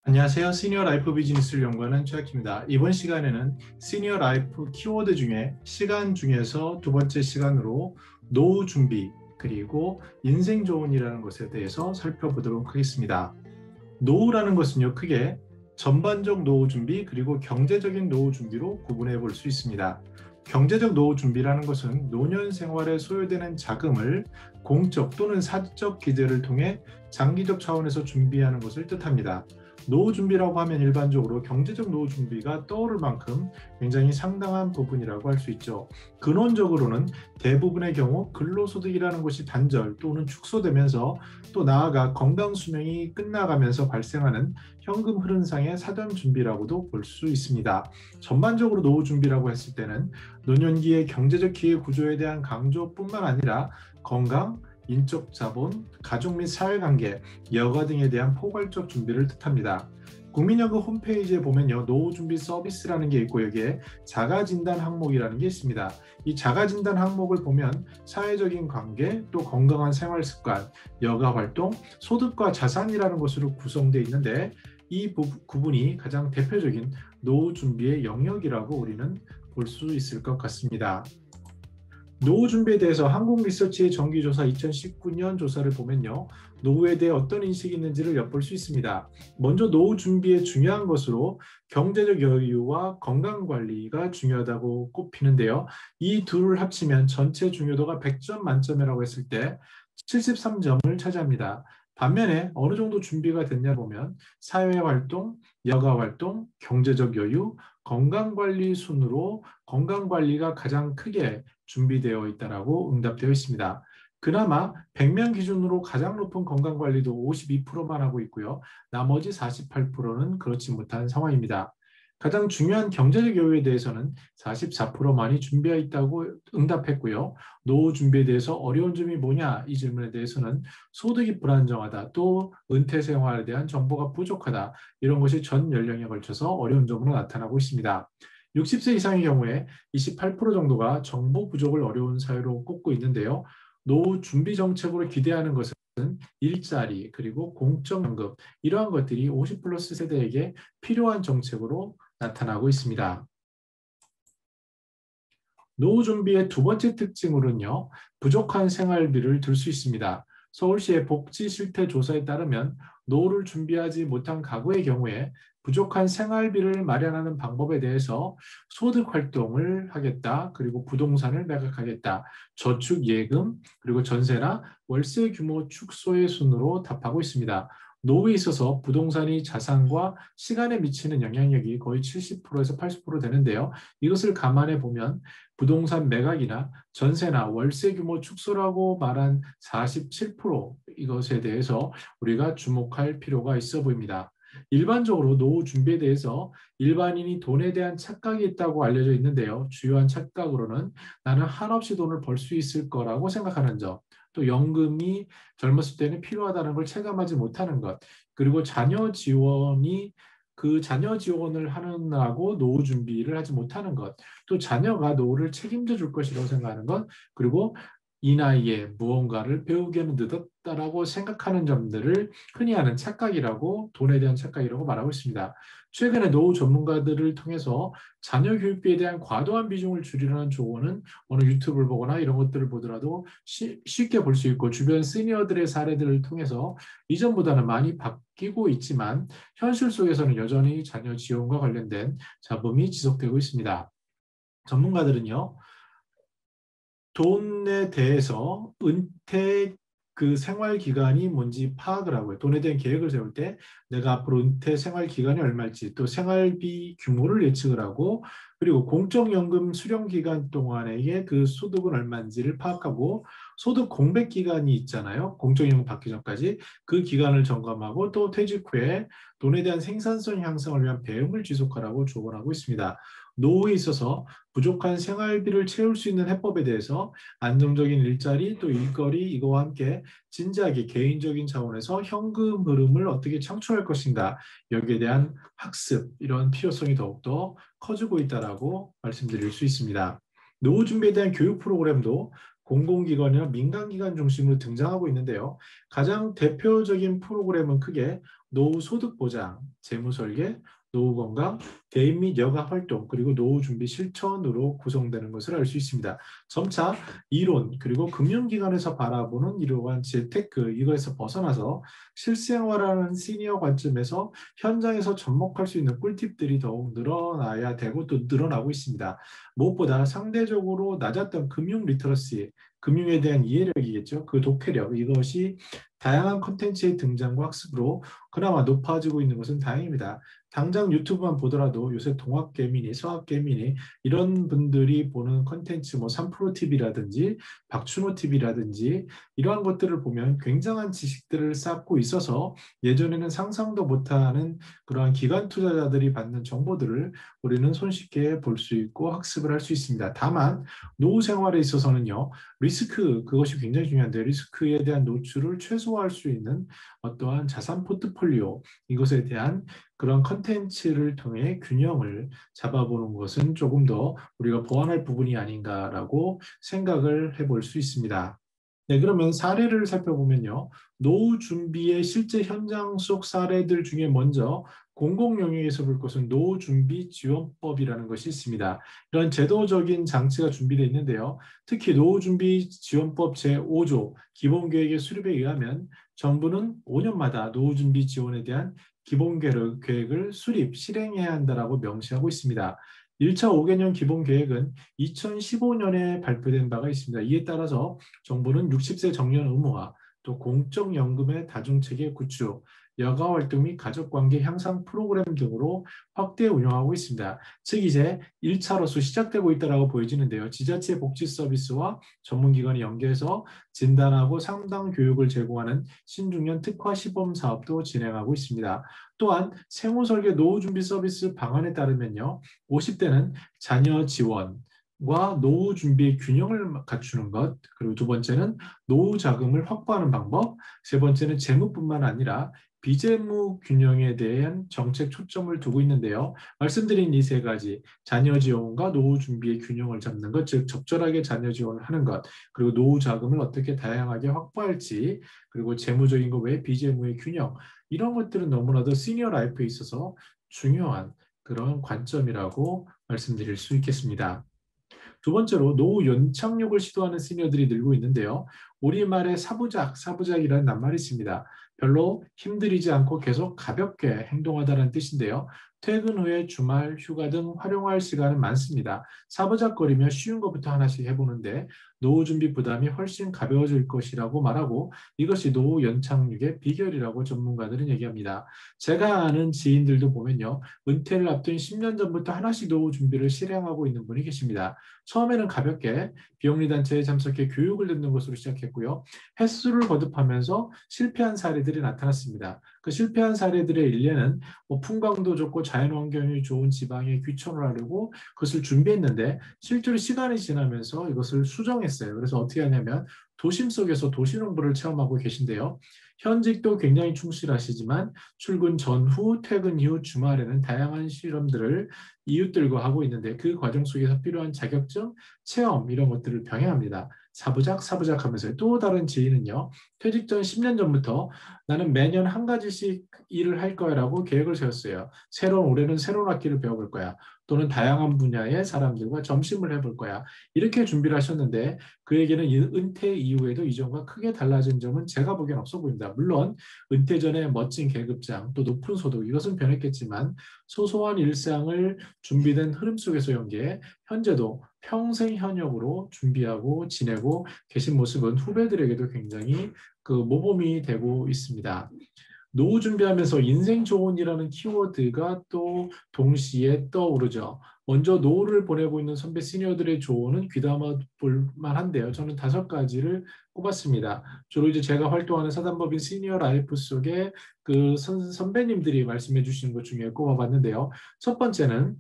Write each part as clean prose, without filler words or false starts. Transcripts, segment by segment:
안녕하세요. 시니어 라이프 비즈니스를 연구하는 최학입니다. 이번 시간에는 시니어 라이프 키워드 중에 시간 중에서 두 번째 시간으로 노후 준비 그리고 인생 조언이라는 것에 대해서 살펴보도록 하겠습니다. 노후라는 것은요, 크게 전반적 노후 준비 그리고 경제적인 노후 준비로 구분해 볼 수 있습니다. 경제적 노후 준비라는 것은 노년 생활에 소요되는 자금을 공적 또는 사적 기재를 통해 장기적 차원에서 준비하는 것을 뜻합니다. 노후 준비라고 하면 일반적으로 경제적 노후 준비가 떠오를 만큼 굉장히 상당한 부분이라고 할 수 있죠. 근원적으로는 대부분의 경우 근로소득이라는 것이 단절 또는 축소되면서 또 나아가 건강 수명이 끝나가면서 발생하는 현금 흐름상의 사전 준비라고도 볼 수 있습니다. 전반적으로 노후 준비라고 했을 때는 노년기의 경제적 기회 구조에 대한 강조뿐만 아니라 건강, 인적 자본, 가족 및 사회관계, 여가 등에 대한 포괄적 준비를 뜻합니다. 국민연금 홈페이지에 보면요, 노후 준비 서비스라는 게 있고 여기에 자가진단 항목이라는 게 있습니다. 이 자가진단 항목을 보면 사회적인 관계, 또 건강한 생활 습관, 여가 활동, 소득과 자산이라는 것으로 구성되어 있는데 이 구분이 가장 대표적인 노후 준비의 영역이라고 우리는 볼 수 있을 것 같습니다. 노후 준비에 대해서 한국리서치의 정기조사 2019년 조사를 보면요, 노후에 대해 어떤 인식이 있는지를 엿볼 수 있습니다. 먼저 노후 준비의 중요한 것으로 경제적 여유와 건강관리가 중요하다고 꼽히는데요. 이 둘을 합치면 전체 중요도가 100점 만점이라고 했을 때 73점을 차지합니다. 반면에 어느 정도 준비가 됐냐 보면 사회활동, 여가활동, 경제적 여유, 건강관리 순으로 건강관리가 가장 크게 준비되어 있다라고 응답되어 있습니다. 그나마 100명 기준으로 가장 높은 건강관리도 52%만 하고 있고요. 나머지 48%는 그렇지 못한 상황입니다. 가장 중요한 경제적 여유에 대해서는 44%만이 준비되어 있다고 응답했고요. 노후 준비에 대해서 어려운 점이 뭐냐 이 질문에 대해서는 소득이 불안정하다, 또 은퇴 생활에 대한 정보가 부족하다, 이런 것이 전 연령에 걸쳐서 어려운 점으로 나타나고 있습니다. 60세 이상의 경우에 28% 정도가 정보 부족을 어려운 사유로 꼽고 있는데요. 노후 준비 정책으로 기대하는 것은 일자리 그리고 공적연금, 이러한 것들이 50 플러스 세대에게 필요한 정책으로 나타나고 있습니다. 노후 준비의 두 번째 특징으로는요, 부족한 생활비를 들 수 있습니다. 서울시의 복지실태조사에 따르면 노후를 준비하지 못한 가구의 경우에 부족한 생활비를 마련하는 방법에 대해서 소득 활동을 하겠다, 그리고 부동산을 매각하겠다, 저축 예금, 그리고 전세나 월세 규모 축소의 순으로 답하고 있습니다. 노후에 있어서 부동산이 자산과 시간에 미치는 영향력이 거의 70%에서 80% 되는데요. 이것을 감안해 보면 부동산 매각이나 전세나 월세 규모 축소라고 말한 47% 이것에 대해서 우리가 주목할 필요가 있어 보입니다. 일반적으로 노후 준비에 대해서 일반인이 돈에 대한 착각이 있다고 알려져 있는데요. 주요한 착각으로는 나는 한없이 돈을 벌 수 있을 거라고 생각하는 점, 또 연금이 젊었을 때는 필요하다는 걸 체감하지 못하는 것, 그리고 자녀 지원을 하느라고 노후 준비를 하지 못하는 것, 또 자녀가 노후를 책임져 줄 것이라고 생각하는 것, 그리고 이 나이에 무언가를 배우기에는 늦었다라고 생각하는 점들을 흔히 하는 착각이라고, 돈에 대한 착각이라고 말하고 있습니다. 최근에 노후 전문가들을 통해서 자녀 교육비에 대한 과도한 비중을 줄이라는 조언은 어느 유튜브를 보거나 이런 것들을 보더라도 쉽게 볼 수 있고, 주변 시니어들의 사례들을 통해서 이전보다는 많이 바뀌고 있지만 현실 속에서는 여전히 자녀 지원과 관련된 잡음이 지속되고 있습니다. 전문가들은요, 돈에 대해서 은퇴 그 생활 기간이 뭔지 파악을 하고요. 돈에 대한 계획을 세울 때 내가 앞으로 은퇴 생활 기간이 얼마일지, 또 생활비 규모를 예측을 하고, 그리고 공적연금 수령 기간 동안에 그 소득은 얼마인지를 파악하고, 소득 공백 기간이 있잖아요. 공적연금 받기 전까지 그 기간을 점검하고, 또 퇴직 후에 돈에 대한 생산성 향상을 위한 배움을 지속하라고 조언하고 있습니다. 노후에 있어서 부족한 생활비를 채울 수 있는 해법에 대해서 안정적인 일자리, 또 일거리, 이거와 함께 진지하게 개인적인 차원에서 현금 흐름을 어떻게 창출할 것인가, 여기에 대한 학습, 이런 필요성이 더욱더 커지고 있다라고 말씀드릴 수 있습니다. 노후 준비에 대한 교육 프로그램도 공공기관이나 민간기관 중심으로 등장하고 있는데요. 가장 대표적인 프로그램은 크게 노후 소득 보장, 재무 설계, 노후 건강, 개인 및 여가 활동, 그리고 노후 준비 실천으로 구성되는 것을 알 수 있습니다. 점차 이론, 그리고 금융기관에서 바라보는 이러한 재테크, 이거에서 벗어나서 실생활하는 시니어 관점에서 현장에서 접목할 수 있는 꿀팁들이 더욱 늘어나야 되고 또 늘어나고 있습니다. 무엇보다 상대적으로 낮았던 금융 리터러시, 금융에 대한 이해력이겠죠. 그 독해력, 이것이 다양한 콘텐츠의 등장과 학습으로 그나마 높아지고 있는 것은 다행입니다. 당장 유튜브만 보더라도 요새 동학개미니, 서학개미니 이런 분들이 보는 콘텐츠 뭐 3프로 TV라든지 박준호 TV라든지 이러한 것들을 보면 굉장한 지식들을 쌓고 있어서 예전에는 상상도 못하는 그러한 기관 투자자들이 받는 정보들을 우리는 손쉽게 볼 수 있고 학습을 할 수 있습니다. 다만 노후 생활에 있어서는요. 리스크 그것이 굉장히 중요한데 리스크에 대한 노출을 최소화할 수 있는 어떠한 자산 포트폴리오 이것에 대한 그런 컨텐츠를 통해 균형을 잡아보는 것은 조금 더 우리가 보완할 부분이 아닌가라고 생각을 해볼 수 있습니다. 네, 그러면 사례를 살펴보면요. 노후 준비의 실제 현장 속 사례들 중에 먼저 공공 영역에서 볼 것은 노후 준비 지원법이라는 것이 있습니다. 이런 제도적인 장치가 준비되어 있는데요. 특히 노후 준비 지원법 제5조 기본계획의 수립에 의하면 정부는 5년마다 노후 준비 지원에 대한 기본계획을 수립, 실행해야 한다라고 명시하고 있습니다. 1차 5개년 기본계획은 2015년에 발표된 바가 있습니다. 이에 따라서 정부는 60세 정년 의무화, 또 공적연금의 다중체계 구축, 여가활동 및 가족관계 향상 프로그램 등으로 확대 운영하고 있습니다. 즉 이제 1차로서 시작되고 있다고 보여지는데요. 지자체 복지 서비스와 전문기관이 연계해서 진단하고 상담 교육을 제공하는 신중년 특화 시범 사업도 진행하고 있습니다. 또한 생활설계 노후 준비 서비스 방안에 따르면요. 50대는 자녀 지원, 과 노후 준비의 균형을 갖추는 것, 그리고 두 번째는 노후 자금을 확보하는 방법, 세 번째는 재무뿐만 아니라 비재무 균형에 대한 정책 초점을 두고 있는데요. 말씀드린 이 세 가지, 자녀 지원과 노후 준비의 균형을 잡는 것, 즉 적절하게 자녀 지원을 하는 것, 그리고 노후 자금을 어떻게 다양하게 확보할지, 그리고 재무적인 것 외에 비재무의 균형, 이런 것들은 너무나도 시니어 라이프에 있어서 중요한 그런 관점이라고 말씀드릴 수 있겠습니다. 두 번째로 노후 연착륙을 시도하는 시니어들이 늘고 있는데요. 우리말에 사부작이라는 낱말이 있습니다. 별로 힘들이지 않고 계속 가볍게 행동하다는 뜻인데요. 퇴근 후에 주말, 휴가 등 활용할 시간은 많습니다. 사부작거리며 쉬운 것부터 하나씩 해보는데 노후 준비 부담이 훨씬 가벼워질 것이라고 말하고 이것이 노후 연착륙의 비결이라고 전문가들은 얘기합니다. 제가 아는 지인들도 보면요. 은퇴를 앞둔 10년 전부터 하나씩 노후 준비를 실행하고 있는 분이 계십니다. 처음에는 가볍게 비영리 단체에 참석해 교육을 듣는 것으로 시작했고요. 횟수를 거듭하면서 실패한 사례들이 나타났습니다. 그 실패한 사례들의 일례는 풍광도 좋고 자연환경이 좋은 지방에 귀촌을 하려고 그것을 준비했는데 실제로 시간이 지나면서 이것을 수정했어요. 그래서 어떻게 하냐면 도심 속에서 도시농부를 체험하고 계신데요. 현직도 굉장히 충실하시지만 출근 전후, 퇴근 이후, 주말에는 다양한 실험들을 이웃들과 하고 있는데 그 과정 속에서 필요한 자격증, 체험 이런 것들을 병행합니다. 사부작 하면서 또 다른 지인은요. 퇴직 전 10년 전부터 나는 매년 한 가지씩 일을 할 거야라고 계획을 세웠어요. 올해는 새로운 악기를 배워볼 거야. 또는 다양한 분야의 사람들과 점심을 해볼 거야. 이렇게 준비를 하셨는데 그에게는 은퇴 이후에도 이전과 크게 달라진 점은 제가 보기엔 없어 보입니다. 물론 은퇴 전에 멋진 계급장 또 높은 소득 이것은 변했겠지만 소소한 일상을 준비된 흐름 속에서 연계해 현재도 평생 현역으로 준비하고 지내고 계신 모습은 후배들에게도 굉장히 그 모범이 되고 있습니다. 노후 준비하면서 인생 조언이라는 키워드가 또 동시에 떠오르죠. 먼저 노후를 보내고 있는 선배 시니어들의 조언은 귀담아 볼 만한데요. 저는 5가지를 꼽았습니다. 주로 이제 제가 활동하는 사단법인 시니어 라이프 속에 그 선배님들이 말씀해 주시는 것 중에 꼽아봤는데요. 첫 번째는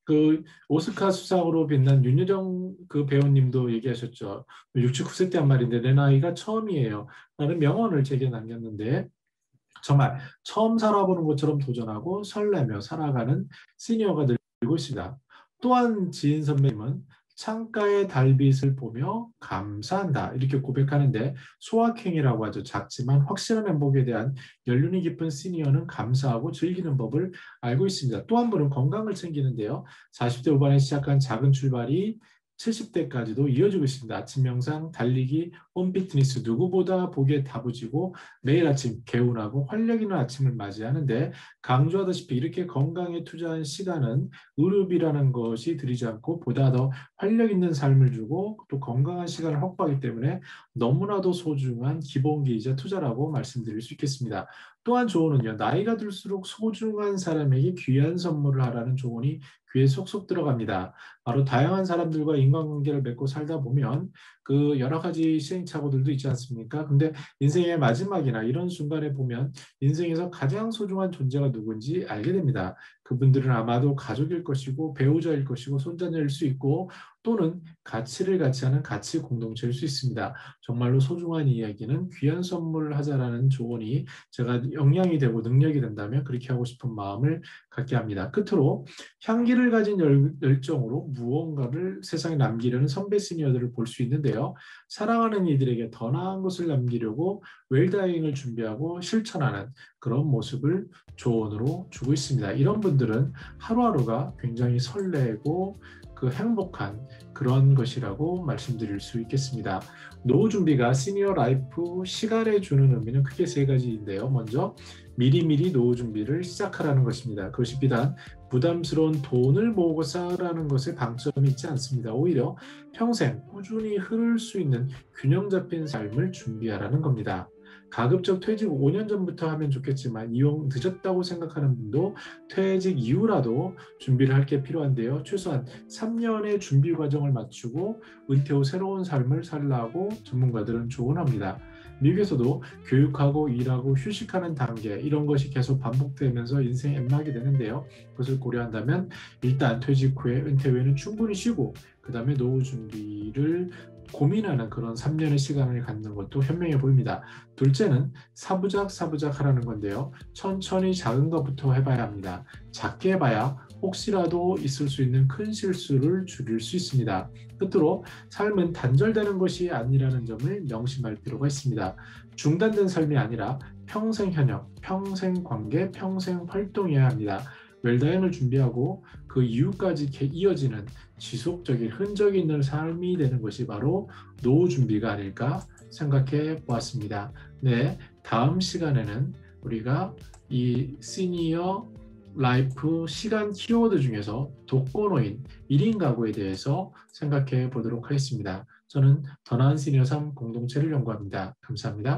그 오스카 수상으로 빛난 윤여정 그 배우님도 얘기하셨죠. 69세 때 한 말인데 내 나이가 처음이에요. 라는 명언을 제게 남겼는데 정말 처음 살아보는 것처럼 도전하고 설레며 살아가는 시니어가 늘고 있습니다. 또한 지인 선배님은 창가의 달빛을 보며 감사한다. 이렇게 고백하는데 소확행이라고 하죠. 작지만 확실한 행복에 대한 연륜이 깊은 시니어는 감사하고 즐기는 법을 알고 있습니다. 또 한 분은 건강을 챙기는데요. 40대 후반에 시작한 작은 출발이 70대까지도 이어지고 있습니다. 아침 명상, 달리기, 홈피트니스 누구보다 보기에 다부지고 매일 아침 개운하고 활력 있는 아침을 맞이하는데 강조하다시피 이렇게 건강에 투자한 시간은 의료비라는 것이 들이지 않고 보다 더 활력 있는 삶을 주고 또 건강한 시간을 확보하기 때문에 너무나도 소중한 기본기이자 투자라고 말씀드릴 수 있겠습니다. 또한 조언은요. 나이가 들수록 소중한 사람에게 귀한 선물을 하라는 조언이 귀에 쏙쏙 들어갑니다. 바로 다양한 사람들과 인간관계를 맺고 살다 보면 그 여러 가지 시행착오들도 있지 않습니까? 근데 인생의 마지막이나 이런 순간에 보면 인생에서 가장 소중한 존재가 누군지 알게 됩니다. 그분들은 아마도 가족일 것이고 배우자일 것이고 손자녀일 수 있고 또는 가치를 같이 하는 가치 공동체일 수 있습니다. 정말로 소중한 이야기는 귀한 선물을 하자라는 조언이 제가 영향이 되고 능력이 된다면 그렇게 하고 싶은 마음을 갖게 합니다. 끝으로 향기를 가진 열정으로 무언가를 세상에 남기려는 선배 시니어들을 볼 수 있는데요. 사랑하는 이들에게 더 나은 것을 남기려고 웰다잉을 준비하고 실천하는 그런 모습을 조언으로 주고 있습니다. 이런 분들은 하루하루가 굉장히 설레고 그 행복한 그런 것이라고 말씀드릴 수 있겠습니다. 노후 준비가 시니어 라이프 시간에 주는 의미는 크게 세 가지인데요. 먼저 미리미리 노후 준비를 시작하라는 것입니다. 그것이 비단 부담스러운 돈을 모으고 쌓으라는 것에 방점이 있지 않습니다. 오히려 평생 꾸준히 흐를 수 있는 균형 잡힌 삶을 준비하라는 겁니다. 가급적 퇴직 5년 전부터 하면 좋겠지만 이용 늦었다고 생각하는 분도 퇴직 이후라도 준비를 할 게 필요한데요. 최소한 3년의 준비 과정을 마치고 은퇴 후 새로운 삶을 살라고 전문가들은 조언합니다. 미국에서도 교육하고 일하고 휴식하는 단계 이런 것이 계속 반복되면서 인생이 엠막이 되는데요. 그것을 고려한다면 일단 퇴직 후에 은퇴 후에는 충분히 쉬고 그 다음에 노후 준비를 고민하는 그런 3년의 시간을 갖는 것도 현명해 보입니다. 둘째는 사부작 하라는 건데요. 천천히 작은 것부터 해봐야 합니다. 작게 해봐야 혹시라도 있을 수 있는 큰 실수를 줄일 수 있습니다. 끝으로 삶은 단절되는 것이 아니라는 점을 명심할 필요가 있습니다. 중단된 삶이 아니라 평생 현역, 평생 관계, 평생 활동이어야 합니다. 웰다잉을 준비하고 그 이후까지 이어지는 지속적인 흔적이 있는 삶이 되는 것이 바로 노후 준비가 아닐까 생각해 보았습니다. 네, 다음 시간에는 우리가 이 시니어 라이프 시간 키워드 중에서 독거노인 1인 가구에 대해서 생각해 보도록 하겠습니다. 저는 더 나은 시니어 삶 공동체를 연구합니다. 감사합니다.